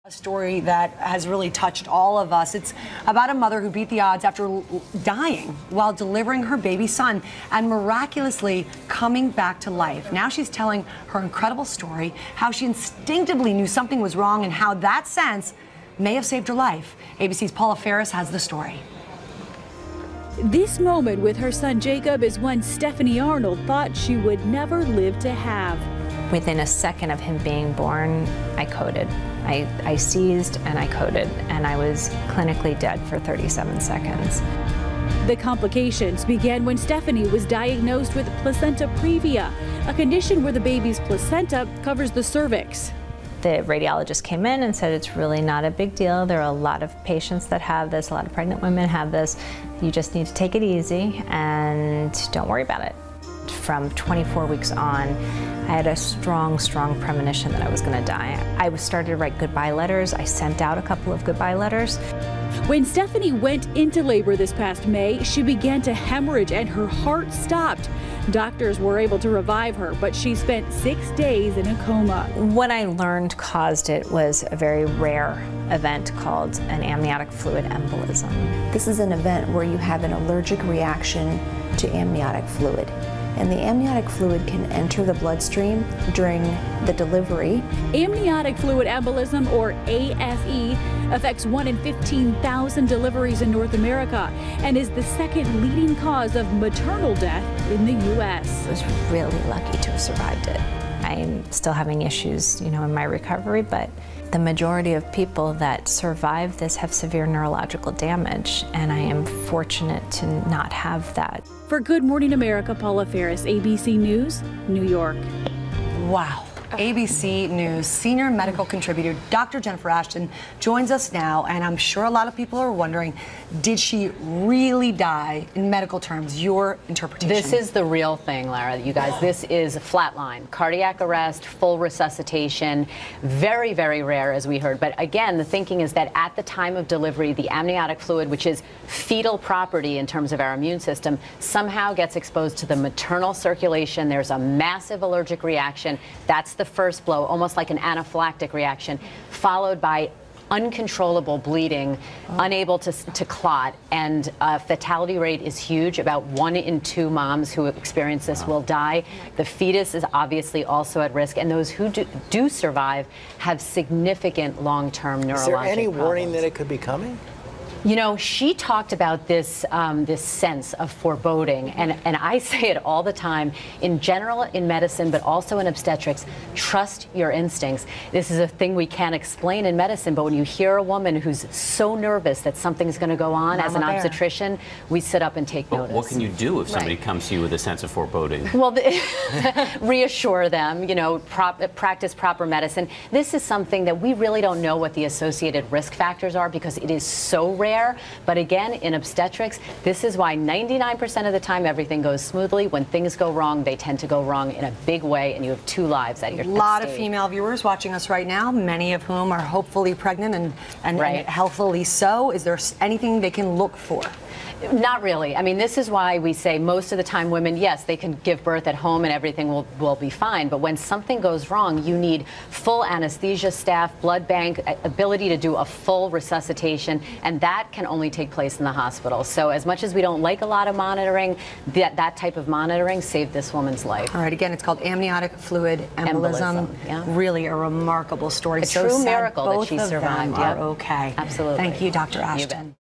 A story that has really touched all of us. It's about a mother who beat the odds after dying while delivering her baby son and miraculously coming back to life. Now she's telling her incredible story, how she instinctively knew something was wrong and how that sense may have saved her life. ABC's Paula Ferris has the story. This moment with her son Jacob is one Stephanie Arnold thought she would never live to have. Within a second of him being born, I coded. I seized and I coded, and I was clinically dead for 37 seconds. The complications began when Stephanie was diagnosed with placenta previa, a condition where the baby's placenta covers the cervix. The radiologist came in and said it's really not a big deal. There are a lot of patients that have this, a lot of pregnant women have this. You just need to take it easy and don't worry about it. From 24 weeks on, I had a strong premonition that I was going to die. I started to write goodbye letters. I sent out a couple of goodbye letters. When Stephanie went into labor this past May, she began to hemorrhage and her heart stopped. Doctors were able to revive her, but she spent 6 days in a coma. What I learned caused it was a very rare event called an amniotic fluid embolism. This is an event where you have an allergic reaction to amniotic fluid. And the amniotic fluid can enter the bloodstream during the delivery. Amniotic fluid embolism, or AFE, affects 1 in 15,000 deliveries in North America and is the second leading cause of maternal death in the U.S. I was really lucky to have survived it. I'm still having issues, in my recovery, but the majority of people that survive this have severe neurological damage, and I am fortunate to not have that. For Good Morning America, Paula Ferris, ABC News, New York. Wow. ABC News senior medical contributor Dr. Jennifer Ashton joins us now, and I'm sure a lot of people are wondering, did she really die in medical terms? Your interpretation. This is the real thing, Lara, you guys. This is flatline, cardiac arrest, full resuscitation, very, very rare, as we heard. But again, the thinking is that at the time of delivery, the amniotic fluid, which is fetal property in terms of our immune system, somehow gets exposed to the maternal circulation. There's a massive allergic reaction. That's the first blow, almost like an anaphylactic reaction, followed by uncontrollable bleeding, unable to clot, and fatality rate is huge. About 1 in 2 moms who experience this will die. The fetus is obviously also at risk, and those who do survive have significant long-term neurologic problems. Is there any warning that it could be coming? She talked about this this sense of foreboding, and I say it all the time, in general in medicine, but also in obstetrics, trust your instincts. This is a thing we can't explain in medicine, but when you hear a woman who's so nervous that something's going to go on, as an obstetrician, we sit up and take notice. What can you do if somebody comes to you with a sense of foreboding? Well, reassure them, practice proper medicine. This is something that we really don't know what the associated risk factors are because it is so rare. But again, in obstetrics, this is why 99% of the time everything goes smoothly. When things go wrong, they tend to go wrong in a big way, and you have 2 lives at your stake. A lot of female viewers watching us right now, many of whom are hopefully pregnant and healthily so. Is there anything they can look for? Not really. I mean, this is why we say most of the time women, yes, they can give birth at home and everything will be fine. But when something goes wrong, you need full anesthesia staff, blood bank, ability to do a full resuscitation, and that can only take place in the hospital. So as much as we don't like a lot of monitoring, that type of monitoring saved this woman's life. All right, again, it's called amniotic fluid embolism. Yeah. Really a remarkable story. A true miracle that she survived. Both of them are okay. Absolutely. Thank you, Dr. Ashton.